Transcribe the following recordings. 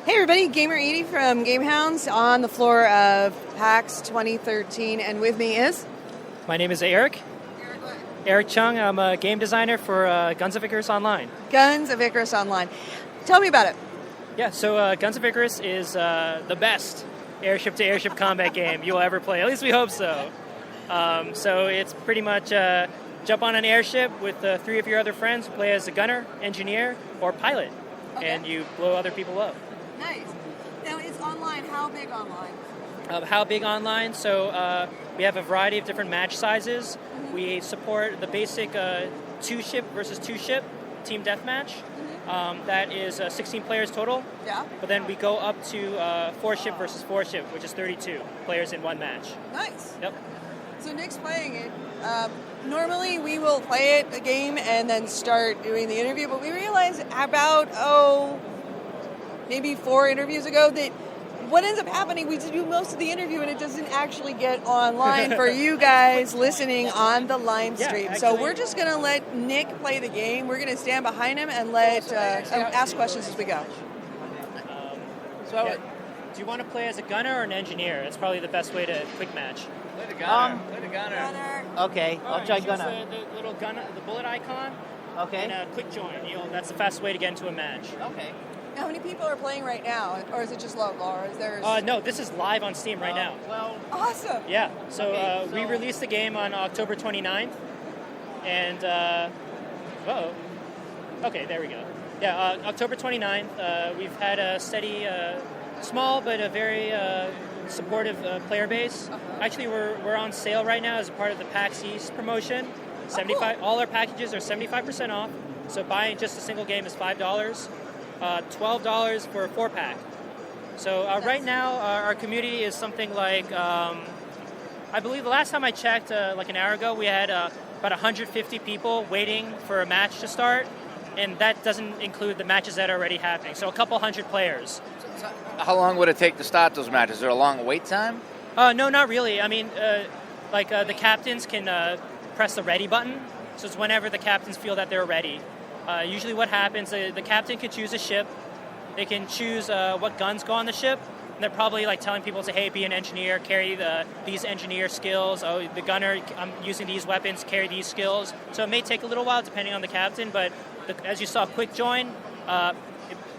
Hey everybody, Gamer Edie from Gamehounds on the floor of PAX 2013, and with me is... My name is Eric. Eric Chung. I'm a game designer for Guns of Icarus Online. Guns of Icarus Online. Tell me about it. Yeah, so Guns of Icarus is the best airship-to-airship combat game you'll ever play. At least we hope so. So it's pretty much jump on an airship with 3 of your other friends who play as a gunner, engineer, or pilot, and you blow other people up. Nice. Now, it's online. How big online? How big online? So we have a variety of different match sizes. Mm-hmm. We support the basic 2-ship versus 2-ship team deathmatch. Mm-hmm. That is 16 players total. Yeah. But then we go up to 4-ship versus 4-ship, which is 32 players in one match. Nice. Yep. So Nick's playing it. Normally we will play it, a game, and then start doing the interview, but we realized about, maybe 4 interviews ago that what ends up happening, we do most of the interview and it doesn't actually get online for you guys listening on the live stream. So we're just going to let Nick play the game. We're going to stand behind him and let ask questions as we go. Do you want to play as a gunner or an engineer? That's probably the best way to quick match. Play the gunner. Play the gunner. Okay, I'll try gunner. The little gunner, the bullet icon. Okay. And a quick join. That's the fastest way to get into a match. Okay. How many people are playing right now, or is it just local, or is there... No, this is live on Steam right now. Well, awesome. Yeah, so we released the game on October 29th, and, okay, there we go. Yeah, October 29th, we've had a steady, small, but a very supportive player base. Actually, we're on sale right now as a part of the PAX East promotion. 75. Cool. All our packages are 75% off, so buying just a single game is $5. $12 for a 4-pack. So right now, our community is something like, I believe the last time I checked, like an hour ago, we had about 150 people waiting for a match to start, and that doesn't include the matches that are already happening. So a couple hundred players. So how long would it take to start those matches? Is there a long wait time? No, not really. I mean, the captains can press the ready button, so it's whenever the captains feel that they're ready. Usually what happens, the captain can choose a ship. They can choose what guns go on the ship. And they're probably like telling people to, hey, be an engineer, carry these engineer skills. Oh, the gunner, I'm using these weapons, carry these skills. So it may take a little while depending on the captain, but as you saw, quick join,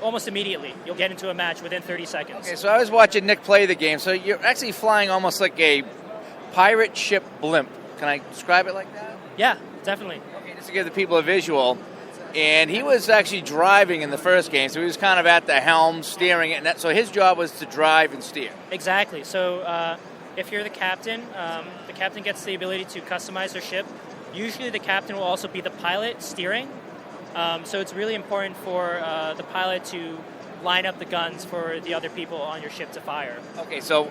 almost immediately. You'll get into a match within 30 seconds. Okay, so I was watching Nick play the game. So you're actually flying almost like a pirate ship blimp. Can I describe it like that? Yeah, definitely. Okay, just to give the people a visual. And he was actually driving in the first game, so he was kind of at the helm, steering it. And so his job was to drive and steer. Exactly. So if you're the captain gets the ability to customize their ship. Usually the captain will also be the pilot steering. So it's really important for the pilot to line up the guns for the other people on your ship to fire. Okay, so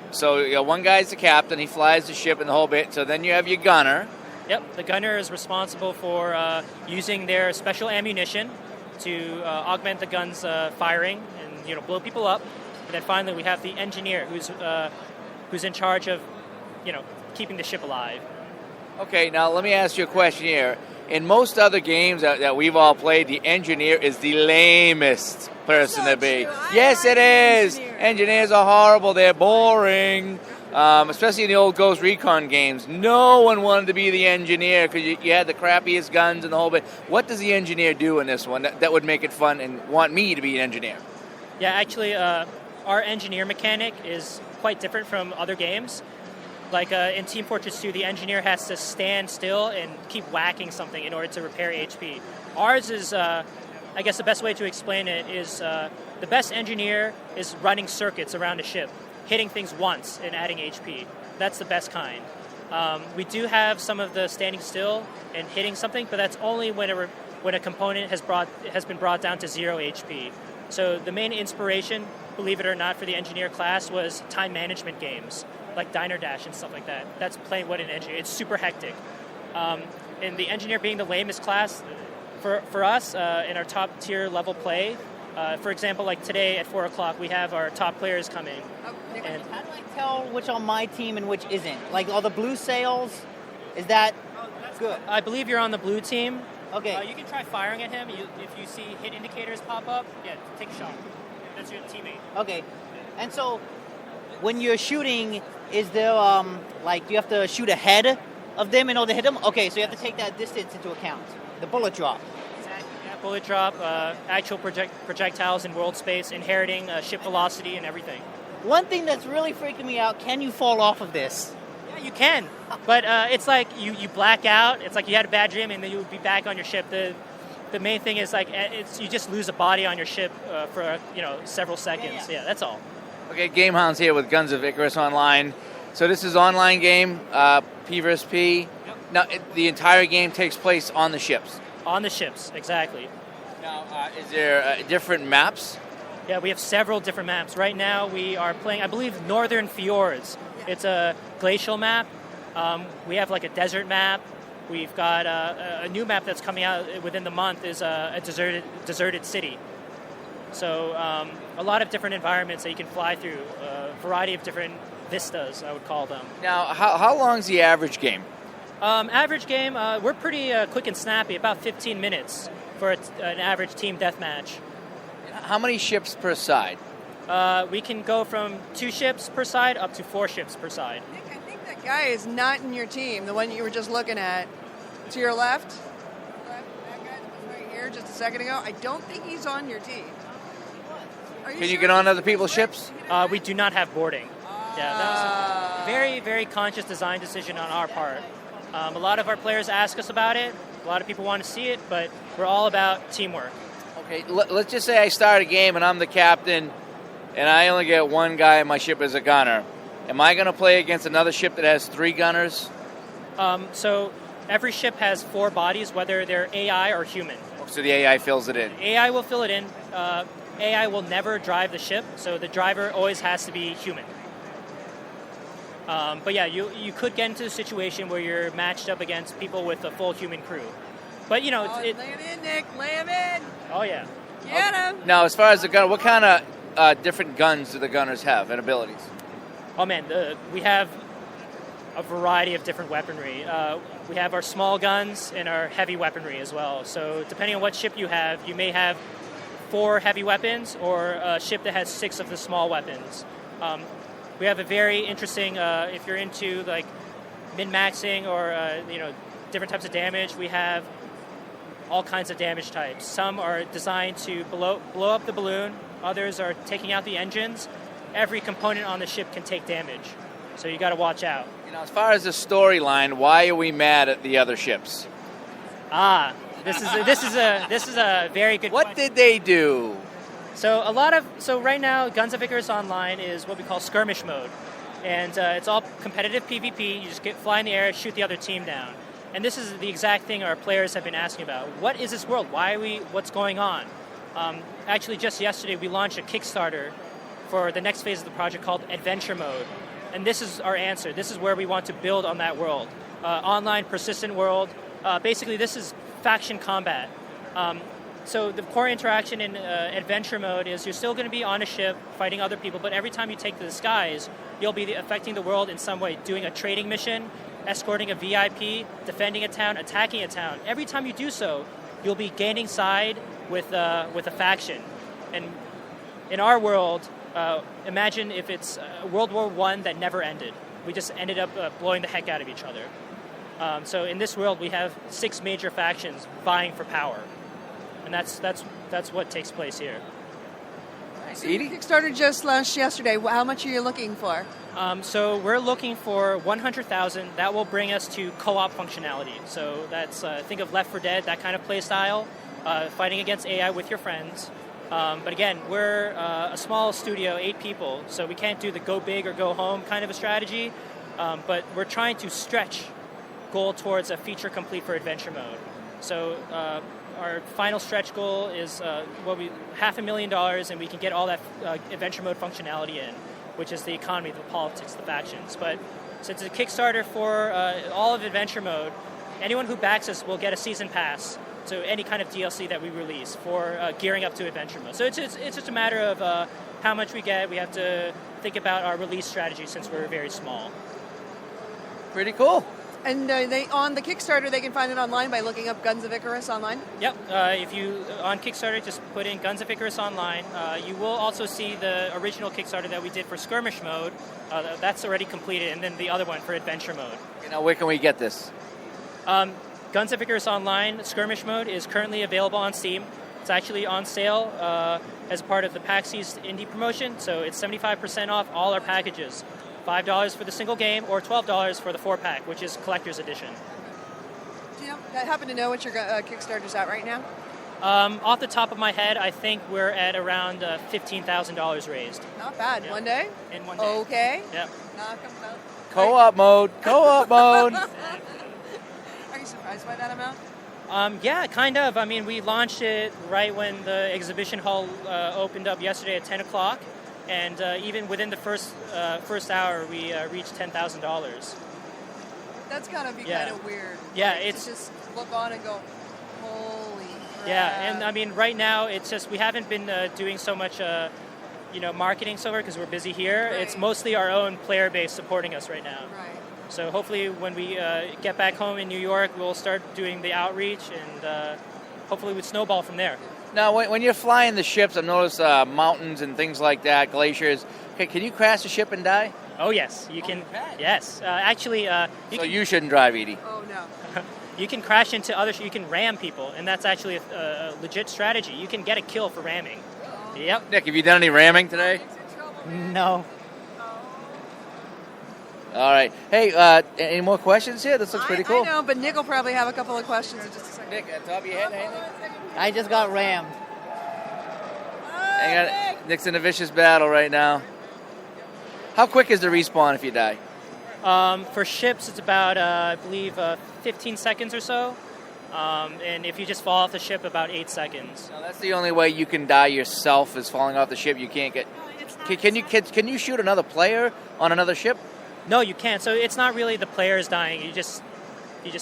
one guy's the captain, he flies the ship and the whole bit. So then you have your gunner. Yep, the gunner is responsible for using their special ammunition to augment the gun's firing and blow people up. And then finally, we have the engineer who's in charge of keeping the ship alive. Okay, now let me ask you a question here. In most other games that we've all played, the engineer is the lamest person to be. Yes, it is. Engineers are horrible. They're boring. Especially in the old Ghost Recon games, no one wanted to be the engineer because you had the crappiest guns and the whole bit. What does the engineer do in this one that would make it fun and want me to be an engineer? Yeah, actually, our engineer mechanic is quite different from other games. Like in Team Fortress 2, the engineer has to stand still and keep whacking something in order to repair HP. Ours is, I guess the best way to explain it is the best engineer is running circuits around a ship, hitting things once and adding HP. That's the best kind. We do have some of the standing still and hitting something, but that's only when a component has been brought down to 0 HP. So the main inspiration, believe it or not, for the engineer class was time management games, like Diner Dash and stuff like that. That's playing what an engineer. It's super hectic. And the engineer being the lamest class, for us, in our top tier level play, for example, like today at 4 o'clock, we have our top players coming. And how do I tell which on my team and which isn't? Like all the blue sails, is that good? I believe you're on the blue team. Okay. You can try firing at him. If you see hit indicators pop up, yeah, take a shot. That's your teammate. Okay. And so, when you're shooting, is there, do you have to shoot ahead of them in order to hit them? Okay, so you have to take that distance into account. The bullet drop. Exactly. Yeah, bullet drop, actual projectiles in world space, inheriting ship velocity and everything. One thing that's really freaking me out, can you fall off of this? Yeah, you can. But it's like you black out. It's like you had a bad dream and then you would be back on your ship. The main thing is you just lose a body on your ship for several seconds. Yeah, that's all. Okay, Gamehound's here with Guns of Icarus Online. So this is online game, P versus P. Yep. Now, the entire game takes place on the ships. On the ships, exactly. Now, is there different maps? Yeah, we have several different maps. Right now, we are playing, I believe, Northern Fjords. It's a glacial map. We have like a desert map. We've got a new map that's coming out within the month is a deserted city. So a lot of different environments that you can fly through, a variety of different vistas, I would call them. Now, how long is the average game? Average game, we're pretty quick and snappy, about 15 minutes for an average team deathmatch. How many ships per side? We can go from 2 ships per side up to 4 ships per side. I think that guy is not in your team, the one you were just looking at. To your left, that guy that was right here just a second ago, I don't think he's on your team. Can you get on other people's ships? We do not have boarding. Yeah, that was a very, very conscious design decision on our part. A lot of our players ask us about it. A lot of people want to see it, but we're all about teamwork. Okay, let's just say I start a game and I'm the captain, and I only get one guy in my ship as a gunner. Am I going to play against another ship that has 3 gunners? So every ship has 4 bodies, whether they're AI or human. So the AI fills it in? AI will fill it in. AI will never drive the ship, so the driver always has to be human. But yeah, you could get into a situation where you're matched up against people with a full human crew. But lay him in, Nick. Lay him in. Oh yeah. Get him. Now, as far as the gun, what kind of different guns do the gunners have and abilities? Oh man, we have a variety of different weaponry. We have our small guns and our heavy weaponry as well. So depending on what ship you have, you may have 4 heavy weapons or a ship that has 6 of the small weapons. We have a very interesting, if you're into like min-maxing or different types of damage, we have all kinds of damage types. Some are designed to blow up the balloon. Others are taking out the engines. Every component on the ship can take damage, so you got to watch out. As far as the storyline, why are we mad at the other ships? This is a very good. What question. did they do? So right now, Guns of Icarus Online is what we call skirmish mode, and it's all competitive PvP. You just fly in the air, shoot the other team down, and this is the exact thing our players have been asking about. What is this world? What's going on? Actually, just yesterday we launched a Kickstarter for the next phase of the project called Adventure Mode, and this is our answer. This is where we want to build on that world, online persistent world. Basically, this is faction combat. So the core interaction in adventure mode is you're still going to be on a ship fighting other people, but every time you take to the skies, you'll be affecting the world in some way, doing a trading mission, escorting a VIP, defending a town, attacking a town. Every time you do so, you'll be gaining side with a faction. And in our world, imagine if it's World War I that never ended. We just ended up blowing the heck out of each other. So in this world, we have 6 major factions vying for power. And that's what takes place here. Nice. Edie? Kickstarter just launched yesterday. How much are you looking for? So we're looking for 100,000. That will bring us to co-op functionality. So that's think of Left 4 Dead, that kind of play style, fighting against AI with your friends. But again, we're a small studio, 8 people, so we can't do the go big or go home kind of a strategy. But we're trying to stretch goal towards a feature complete for adventure mode. So our final stretch goal is $500,000, and we can get all that adventure mode functionality in, which is the economy, the politics, the factions. But since it's a Kickstarter for all of adventure mode, anyone who backs us will get a season pass. So any kind of DLC that we release for gearing up to adventure mode. So it's just a matter of how much we get. We have to think about our release strategy since we're very small. Pretty cool. And they on the Kickstarter, they can find it online by looking up Guns of Icarus online. Yep. If you on Kickstarter, just put in Guns of Icarus Online. You will also see the original Kickstarter that we did for Skirmish Mode. That's already completed, and then the other one for Adventure Mode. Now, where can we get this? Guns of Icarus Online Skirmish Mode is currently available on Steam. It's actually on sale as part of the PAX East Indie promotion, so it's 75% off all our packages. $5 for the single game or $12 for the 4-pack, which is Collector's Edition. Do you happen to know what your Kickstarter's at right now? Off the top of my head, I think we're at around $15,000 raised. Not bad. Yeah. One day? In one day. Okay. Yep. Knock 'em out. Co-op mode. Co-op mode. Are you surprised by that amount? Yeah, kind of. I mean, we launched it right when the exhibition hall opened up yesterday at 10 o'clock. And even within the first hour, we reached $10,000. That's gotta be Yeah. kind of weird. Yeah, to it's just look on and go, holy crap. yeah, and I mean, right now it's just we haven't been doing so much, marketing so far because we're busy here. Right. It's mostly our own player base supporting us right now. Right. So hopefully, when we get back home in New York, we'll start doing the outreach, and hopefully, we snowball from there. Now, when you're flying the ships, I've noticed mountains and things like that, glaciers. Can you crash the ship and die? Oh yes, you can. you can? Yes, actually, You shouldn't drive, Edie. Oh no. you can crash into other. You can ram people, and that's actually a legit strategy. You can get a kill for ramming. Yep. Nick, have you done any ramming today? No. All right. Hey, any more questions here? This looks pretty cool. I know, but Nick will probably have a couple of questions in just a second. Nick, at the top of your head, anything? I just got rammed. Hang on. Nick's in a vicious battle right now. How quick is the respawn if you die? For ships, it's about, I believe, 15 seconds or so. And if you just fall off the ship, about 8 seconds. Now, that's the only way you can die yourself is falling off the ship. You can't get. Can you shoot another player on another ship? No, you can't. So it's not really the players dying. You just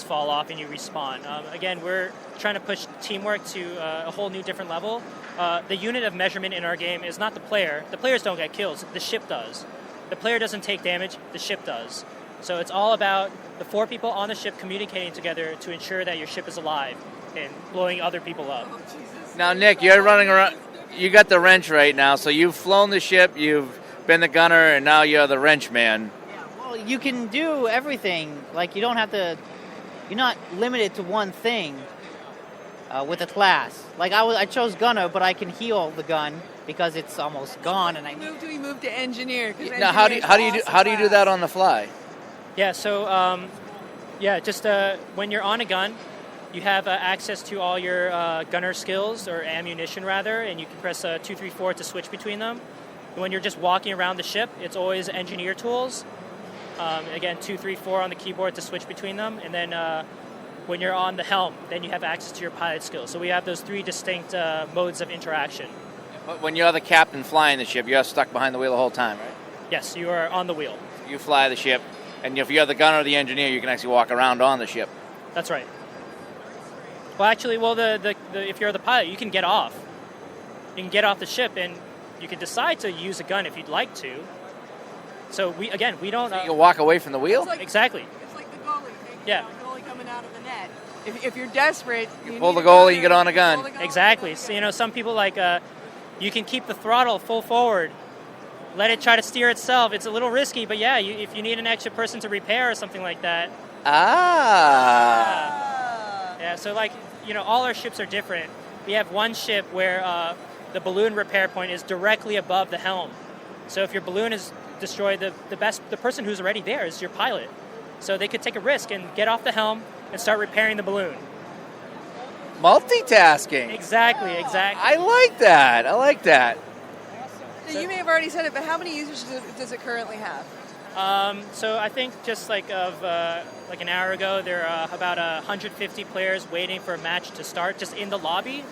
fall off and you respawn. Again, we're trying to push teamwork to a whole new different level. The unit of measurement in our game is not the player. The players don't get kills. The ship does. The player doesn't take damage. The ship does. So it's all about the 4 people on the ship communicating together to ensure that your ship is alive and blowing other people up. Now, Nick, you're running around. You got the wrench right now. So you've flown the ship. You've been the gunner, and now you're the wrench man. Well, you can do everything. Like, you don't have to... You're not limited to one thing with a class. Like, I chose gunner, but I can heal the gun because it's almost gone, and We moved to engineer. 'Cause Now, how do you do that on the fly? Yeah, so when you're on a gun, you have access to all your gunner skills, or ammunition rather, and you can press 2, 3, 4 to switch between them. When you're just walking around the ship, it's always engineer tools. Again, 2, 3, 4 on the keyboard to switch between them, and then when you're on the helm, then you have access to your pilot skills. So we have those 3 distinct modes of interaction. But when you're the captain flying the ship, you're stuck behind the wheel the whole time, right? Yes, you are on the wheel. You fly the ship, and if you're the gunner or the engineer, you can actually walk around on the ship. That's right. Well, actually, if you're the pilot, you can get off. You can get off the ship, and you can decide to use a gun if you'd like to. So we don't. You can walk away from the wheel? Exactly. It's like the goalie. Yeah. The goalie coming out of the net. If you're desperate, you pull need the to go goalie, there, you get on a gun. pull the goalie, Exactly. go So, there. some people you can keep the throttle full forward, let it try to steer itself. It's a little risky, but yeah, if you need an extra person to repair or something like that. Ah. Yeah. So all our ships are different. We have one ship where the balloon repair point is directly above the helm. So if your balloon is destroyed, the person who's already there is your pilot. So they could take a risk and get off the helm and start repairing the balloon. Multitasking. Exactly. I like that. So you may have already said it, but how many users does it currently have? So I think just an hour ago, there are about 150 players waiting for a match to start just in the lobby,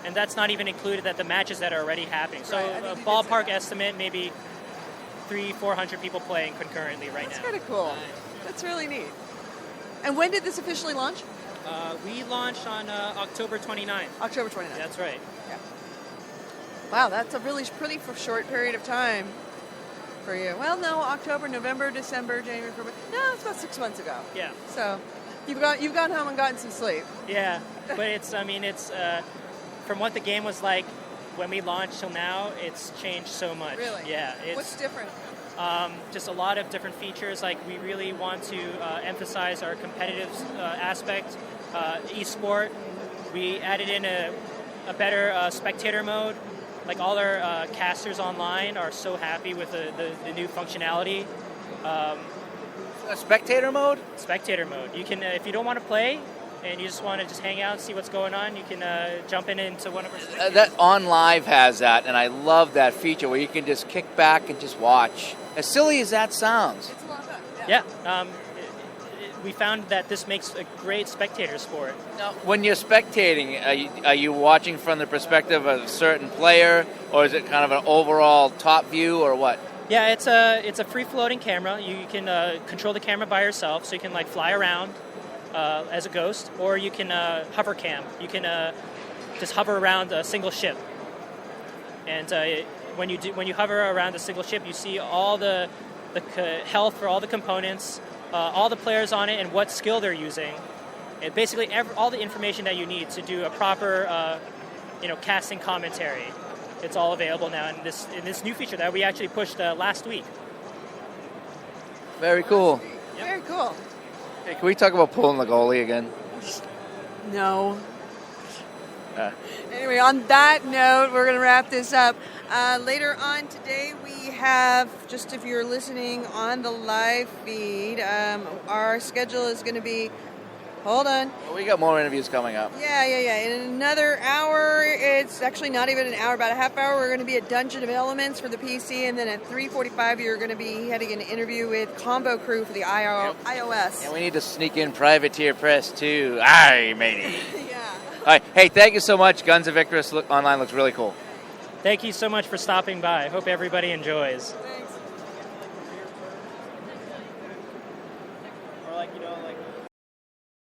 and that's not even included the matches that are already happening. So Right, a ballpark estimate, maybe 300-400 people playing concurrently right That's now. kind of cool. That's really neat. And when did this officially launch? We launched on October 29th. October 29th. That's right. Wow, that's a really pretty short period of time for you? Well, no, October, November, December, January, February. No, it's about 6 months ago. Yeah. So you've gone home and gotten some sleep. Yeah, but it's from what the game was like when we launched till now, it's changed so much. Really? Yeah. What's different? Just a lot of different features. Like we really want to emphasize our competitive aspect, esport. We added in a better spectator mode. Like all our casters online are so happy with the new functionality. A spectator mode? Spectator mode. You can, if you don't want to play and you just want to just hang out and see what's going on, you can jump into one of our... That On Live has that, and I love that feature where you can just kick back and just watch. As silly as that sounds. It's a lot of fun. Yeah. We found that this makes a great spectator sport. Now, when you're spectating, are you watching from the perspective of a certain player, or is it kind of an overall top view, or what? Yeah, it's a free-floating camera. You can control the camera by yourself, so you can like fly around as a ghost, or you can hover cam. You can just hover around a single ship, and when you hover around a single ship, you see all the health for all the components. All the players on it and what skill they're using, and basically all the information that you need to do a proper, casting commentary. It's all available now in this new feature that we actually pushed last week. Very cool. Yep. Very cool. Hey, can we talk about pulling the goalie again? No. Anyway, on that note, we're going to wrap this up. Later on today, we have, just if you're listening on the live feed, our schedule is going to be, hold on. Well, we got more interviews coming up. Yeah. In another hour, it's actually not even an hour, about a half hour, we're going to be at Dungeon of Elements for the PC, and then at 3:45, you're going to be having an interview with Combo Crew for the iOS. And we need to sneak in Privateer Press, too. Aye, matey. Yeah. All right. Hey, thank you so much. Guns of Icarus Online looks really cool. Thank you so much for stopping by. Hope everybody enjoys. Thanks. Or like, like